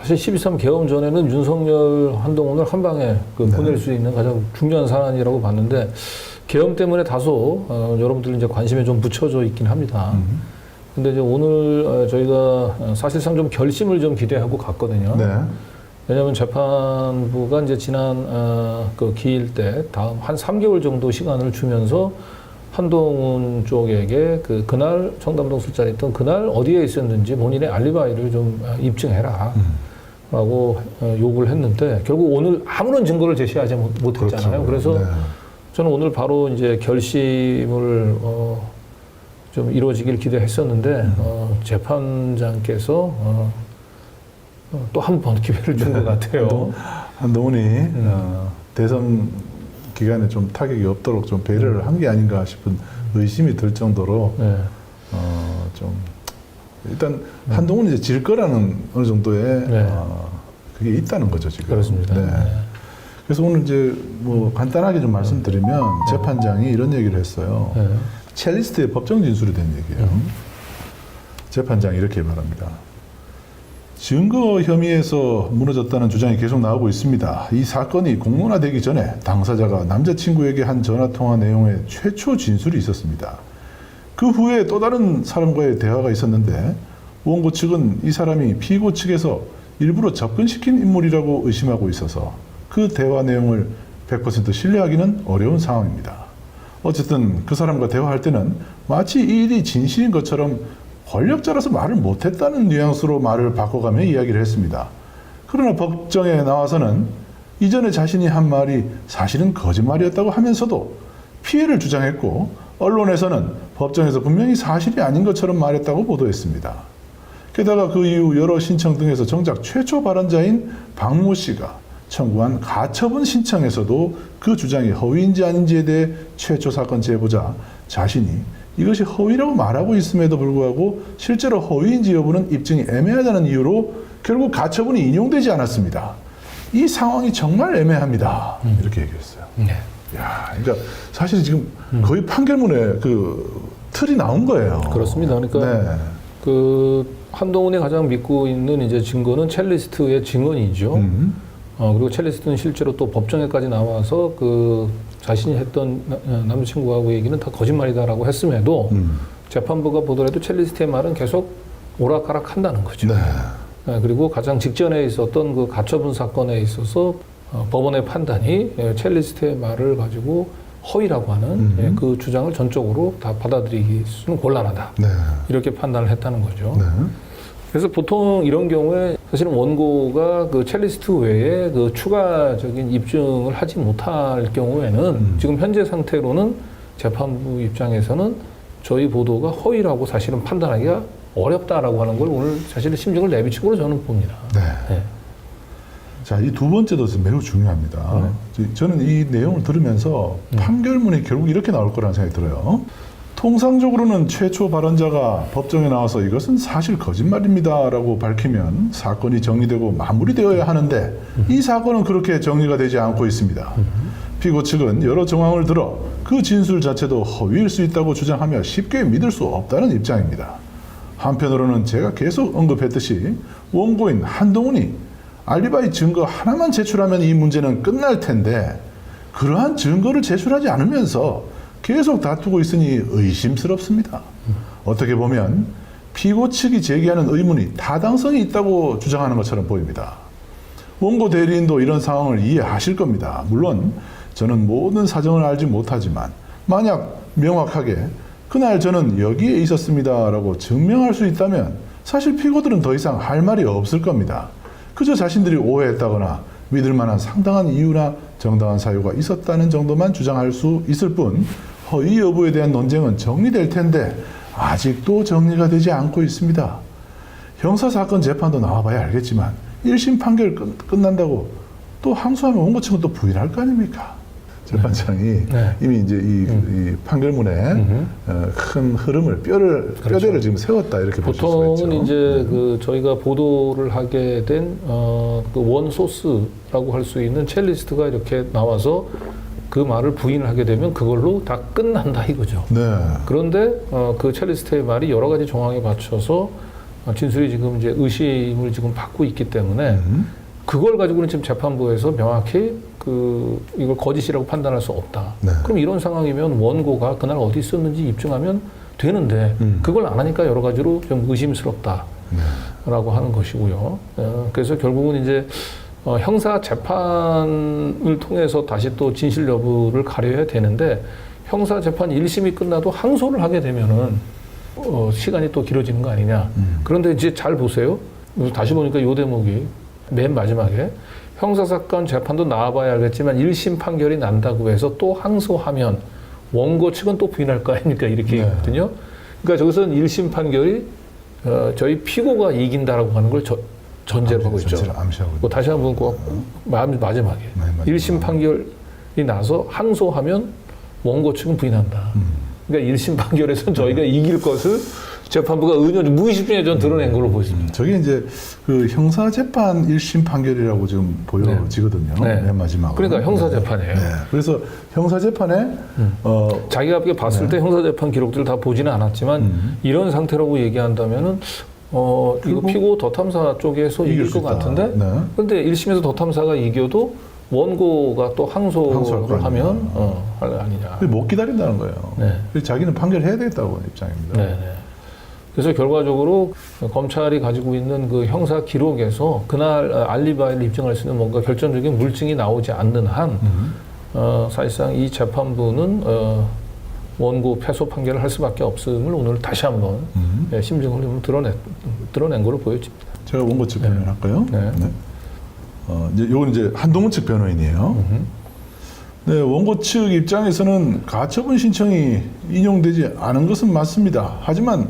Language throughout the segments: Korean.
사실 12.3 개엄 전에는 윤석열, 한동훈을 한 방에 보낼 수 있는 가장 중요한 사안이라고 봤는데 개엄 때문에 다소 여러분들 이제 관심에 좀 붙여져 있긴 합니다. 근데 이제 오늘 저희가 사실상 좀 결심을 좀 기대하고 갔거든요. 네. 왜냐하면 재판부가 이제 지난 그 기일 때 다음 한 3개월 정도 시간을 주면서 한동훈 쪽에게 그날 청담동 술자리 있던 그날 어디에 있었는지 본인의 알리바이를 좀 입증해라 라고 요구를 했는데 결국 오늘 아무런 증거를 제시하지 못했잖아요. 그렇죠. 그래서 네. 저는 오늘 바로 이제 결심을 좀 이루어지길 기대했었는데 재판장께서 또 한 번 기회를 준 것 같아요. 한동훈이 대선 기간에 좀 타격이 없도록 좀 배려를 한 게 아닌가 싶은 의심이 들 정도로 네. 좀 일단 한동훈이 이제 질 거라는 어느 정도의 네. 그게 있다는 거죠 지금. 그렇습니다. 네. 네. 그래서 오늘 이제 뭐 간단하게 좀 말씀드리면 재판장이 이런 얘기를 했어요. 네. 첼리스트의 법정 진술이 된 얘기예요. 재판장이 이렇게 말합니다. 증거 혐의에서 무너졌다는 주장이 계속 나오고 있습니다. 이 사건이 공론화되기 전에 당사자가 남자친구에게 한 전화통화 내용의 최초 진술이 있었습니다. 그 후에 또 다른 사람과의 대화가 있었는데 원고 측은 이 사람이 피고 측에서 일부러 접근시킨 인물이라고 의심하고 있어서 그 대화 내용을 100% 신뢰하기는 어려운 상황입니다. 어쨌든 그 사람과 대화할 때는 마치 이 일이 진실인 것처럼 권력자라서 말을 못했다는 뉘앙스로 말을 바꿔가며 이야기를 했습니다. 그러나 법정에 나와서는 이전에 자신이 한 말이 사실은 거짓말이었다고 하면서도 피해를 주장했고 언론에서는 법정에서 분명히 사실이 아닌 것처럼 말했다고 보도했습니다. 게다가 그 이후 여러 신청 등에서 정작 최초 발언자인 박모 씨가 청구한 가처분 신청에서도 그 주장이 허위인지 아닌지에 대해 최초 사건 제보자 자신이 이것이 허위라고 말하고 있음에도 불구하고 실제로 허위인지 여부는 입증이 애매하다는 이유로 결국 가처분이 인용되지 않았습니다. 이 상황이 정말 애매합니다. 이렇게 얘기했어요. 네. 야, 그러니까 사실 지금 거의 판결문에 그 틀이 나온 거예요. 그렇습니다. 그러니까 네. 그 한동훈이 가장 믿고 있는 이제 증거는 첼리스트의 증언이죠. 그리고 첼리스트는 실제로 또 법정에까지 나와서 그 자신이 했던 남자친구하고 얘기는 다 거짓말이다라고 했음에도 재판부가 보더라도 첼리스트의 말은 계속 오락가락 한다는 거죠. 네. 그리고 가장 직전에 있었던 그 가처분 사건에 있어서 법원의 판단이 첼리스트의 말을 가지고 허위라고 하는 그 주장을 전적으로 다 받아들이기는 곤란하다. 네. 이렇게 판단을 했다는 거죠. 네. 그래서 보통 이런 경우에 사실은 원고가 그 첼리스트 외에 그 추가적인 입증을 하지 못할 경우에는 지금 현재 상태로는 재판부 입장에서는 저희 보도가 허위라고 사실은 판단하기가 어렵다라고 하는 걸 오늘 사실은 심증을 내비친 걸로 저는 봅니다. 네. 네. 자, 이 두 번째도 매우 중요합니다. 저는 이 내용을 들으면서 판결문이 결국 이렇게 나올 거라는 생각이 들어요. 통상적으로는 최초 발언자가 법정에 나와서 이것은 사실 거짓말입니다 라고 밝히면 사건이 정리되고 마무리되어야 하는데 이 사건은 그렇게 정리가 되지 않고 있습니다. 피고 측은 여러 정황을 들어 그 진술 자체도 허위일 수 있다고 주장하며 쉽게 믿을 수 없다는 입장입니다. 한편으로는 제가 계속 언급했듯이 원고인 한동훈이 알리바이 증거 하나만 제출하면 이 문제는 끝날 텐데 그러한 증거를 제출하지 않으면서 계속 다투고 있으니 의심스럽습니다. 어떻게 보면 피고 측이 제기하는 의문이 타당성이 있다고 주장하는 것처럼 보입니다. 원고 대리인도 이런 상황을 이해하실 겁니다. 물론 저는 모든 사정을 알지 못하지만 만약 명확하게 그날 저는 여기에 있었습니다라고 증명할 수 있다면 사실 피고들은 더 이상 할 말이 없을 겁니다. 그저 자신들이 오해했다거나 믿을 만한 상당한 이유나 정당한 사유가 있었다는 정도만 주장할 수 있을 뿐 허위 여부에 대한 논쟁은 정리될 텐데 아직도 정리가 되지 않고 있습니다. 형사사건 재판도 나와봐야 알겠지만 1심 판결 끝난다고 또 항소하면 원고 측은 또 부인할 거 아닙니까? 재판장이 이미 이제 이 판결문에 큰 흐름을 뼈대를 지금 세웠다 이렇게 볼 수가 있죠. 보통은 이제 그 저희가 보도를 하게 된 그 원 소스라고 할 수 있는 첼리스트가 이렇게 나와서 그 말을 부인을 하게 되면 그걸로 다 끝난다 이거죠. 네. 그런데 그 첼리스트의 말이 여러 가지 정황에 맞춰서 진술이 지금 이제 의심을 지금 받고 있기 때문에 그걸 가지고는 지금 재판부에서 명확히 이걸 거짓이라고 판단할 수 없다. 네. 그럼 이런 상황이면 원고가 그날 어디 있었는지 입증하면 되는데 그걸 안 하니까 여러 가지로 좀 의심스럽다라고 하는 것이고요. 그래서 결국은 이제 형사 재판을 통해서 다시 또 진실 여부를 가려야 되는데 형사 재판 1심이 끝나도 항소를 하게 되면은 시간이 또 길어지는 거 아니냐. 그런데 이제 잘 보세요. 다시 보니까 요 대목이 맨 마지막에 형사사건 재판도 나와봐야 알겠지만 1심 판결이 난다고 해서 또 항소하면 원고 측은 또 부인할 거 아닙니까? 이렇게 얘기했거든요. 그러니까 저기서는 1심 판결이 저희 피고가 이긴다라고 하는 걸 전제로 하고 있죠. 다시 한번 꼭 마지막에 1심 판결이 나서 항소하면 원고 측은 부인한다. 그러니까 1심 판결에서는 저희가 이길 것을 재판부가 무의식중에 전 드러낸 걸로 보입니다. 저게 이제 그 형사재판 1심 판결이라고 지금 보여지거든요. 네. 맨 마지막으로. 그러니까 형사재판이에요. 네. 그래서 형사재판에 자기가 봤을 때 형사재판 기록들을 다 보지는 않았지만 이런 상태라고 얘기한다면은 이거 피고 더-탐사 쪽에서 이길 것 같은데 그런데 1심에서 더-탐사가 이겨도 원고가 또 항소를 하면 아니냐. 못 기다린다는 거예요. 네. 그래서 자기는 판결해야 되겠다고 하는 입장입니다. 네. 그래서 결과적으로 검찰이 가지고 있는 그 형사 기록에서 그날 알리바이를 입증할 수 있는 뭔가 결정적인 물증이 나오지 않는 한 사실상 이 재판부는 원고 패소 판결을 할 수밖에 없음을 오늘 다시 한번 심증을 드러낸 걸로 보여집니다. 제가 원고 측 변호인 할까요? 네. 요건 이제 한동훈 측 변호인이에요. 네, 원고 측 입장에서는 가처분 신청이 인용되지 않은 것은 맞습니다. 하지만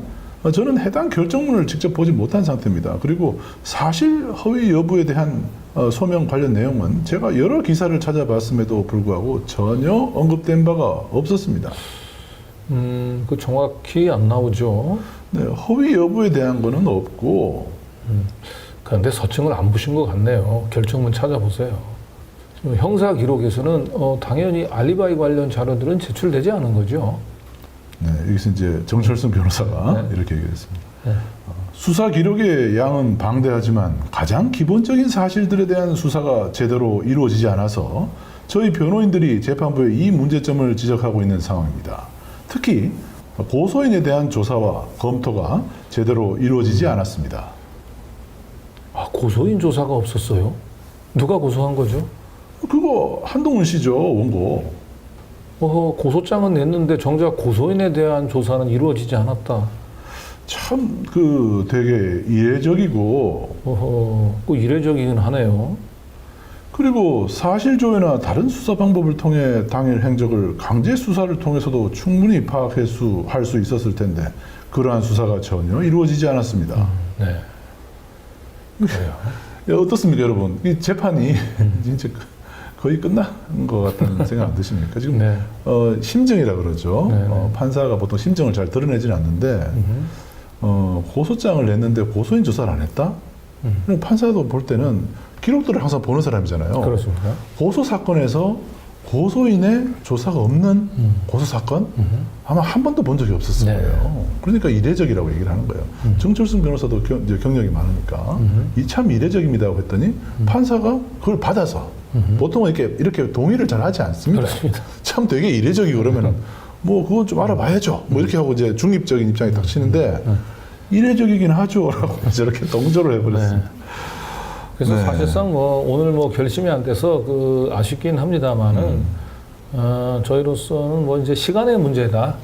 저는 해당 결정문을 직접 보지 못한 상태입니다. 그리고 사실 허위 여부에 대한 소명 관련 내용은 제가 여러 기사를 찾아봤음에도 불구하고 전혀 언급된 바가 없었습니다. 그 정확히 안 나오죠. 네, 허위 여부에 대한 거는 없고. 그런데 서칭을 안 보신 것 같네요. 결정문 찾아보세요. 형사 기록에서는 당연히 알리바이 관련 자료들은 제출되지 않은 거죠. 네, 여기서 이제 정철승 변호사가 이렇게 얘기했습니다. 수사 기록의 양은 방대하지만 가장 기본적인 사실들에 대한 수사가 제대로 이루어지지 않아서 저희 변호인들이 재판부에 이 문제점을 지적하고 있는 상황입니다. 특히 고소인에 대한 조사와 검토가 제대로 이루어지지 않았습니다. 고소인 조사가 없었어요? 누가 고소한 거죠? 그거 한동훈 씨죠, 원고. 고소장은 냈는데 정작 고소인에 대한 조사는 이루어지지 않았다. 참 되게 이례적이고 꼭 이례적이긴 하네요. 그리고 사실 조회나 다른 수사 방법을 통해 당일 행적을 강제 수사를 통해서도 충분히 파악할 수 있었을 텐데 그러한 수사가 전혀 이루어지지 않았습니다. 네. 어떻습니까, 여러분? 이 재판이 진짜 거의 끝난 것 같다는 생각 안 드십니까? 지금 심증이라 그러죠. 판사가 보통 심증을 잘 드러내지는 않는데 고소장을 냈는데 고소인 조사를 안 했다? 판사도 볼 때는 기록들을 항상 보는 사람이잖아요. 그렇습니까? 고소 사건에서 고소인의 조사가 없는 고소 사건 아마 한 번도 본 적이 없었을 거예요. 그러니까 이례적이라고 얘기를 하는 거예요. 정철승 변호사도 경력이 많으니까 이 참 이례적입니다고 했더니 판사가 그걸 받아서 보통은 이렇게 동의를 잘 하지 않습니다. 그렇습니다. 참 되게 이례적이고 그러면은 뭐 그건 좀 알아봐야죠. 뭐 이렇게 하고 이제 중립적인 입장이 딱 치는데 이례적이긴 하죠라고 저렇게 동조를 해버렸습니다. 그래서 사실상 오늘 결심이 안 돼서 아쉽긴 합니다만은 저희로서는 이제 시간의 문제다.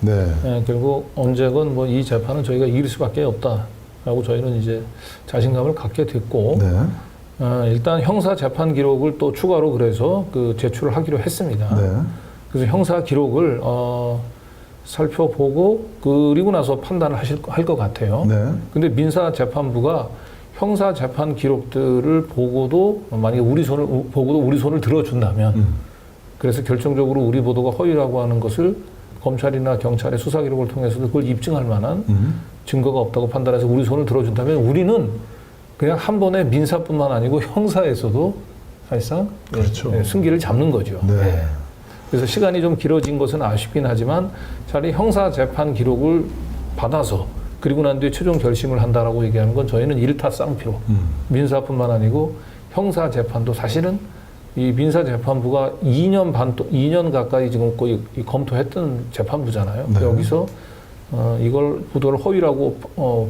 결국 언제건 이 재판은 저희가 이길 수밖에 없다라고 저희는 이제 자신감을 갖게 됐고 일단 형사 재판 기록을 또 추가로 그래서 제출을 하기로 했습니다. 그래서 형사 기록을 살펴보고 그리고 나서 판단을 할 것 같아요. 근데 민사 재판부가 형사 재판 기록들을 보고도 만약에 우리 손을 들어준다면 그래서 결정적으로 우리 보도가 허위라고 하는 것을 검찰이나 경찰의 수사 기록을 통해서도 그걸 입증할 만한 증거가 없다고 판단해서 우리 손을 들어준다면 우리는 그냥 한 번에 민사뿐만 아니고 형사에서도 사실상 승기를 잡는 거죠. 그래서 시간이 좀 길어진 것은 아쉽긴 하지만 차라리 형사 재판 기록을 받아서 그리고 난 뒤에 최종 결심을 한다라고 얘기하는 건 저희는 일타쌍피로 민사뿐만 아니고 형사 재판도 사실은 이 민사재판부가 2년 가까이 지금 거의 검토했던 재판부잖아요. 네. 여기서 이걸 부도를 허위라고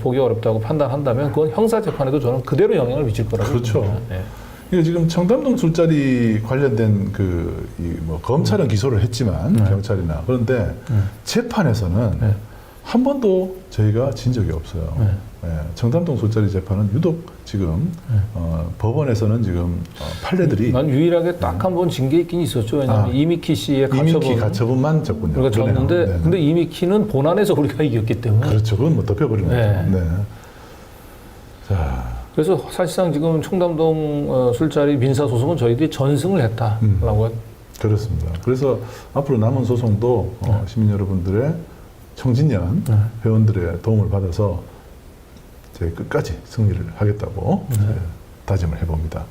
보기 어렵다고 판단한다면 그건 형사재판에도 저는 그대로 영향을 미칠 거라고 그렇죠. 봅니다. 네. 이게 지금 청담동 술자리 관련된 뭐 검찰은 기소를 했지만 경찰이나 그런데 재판에서는 네. 한 번도 저희가 진 적이 없어요. 네. 예, 청담동 술자리 재판은 유독 지금 법원에서는 지금 판례들이 난 유일하게 딱 한 번 진 게 있긴 있었죠. 왜냐하면 이미키 씨의 이미키 가처분만 졌군요. 우리가 졌는데 네. 근데 이미키는 본안에서 우리가 이겼기 때문에 그렇죠. 그건 뭐 덮여버리는 네. 거죠. 네. 자, 그래서 사실상 지금 청담동 술자리 민사소송은 저희들이 전승을 했다라고 그렇습니다. 그래서 앞으로 남은 소송도 시민 여러분들의 청진년 회원들의 도움을 받아서 제 끝까지 승리를 하겠다고 다짐을 해봅니다.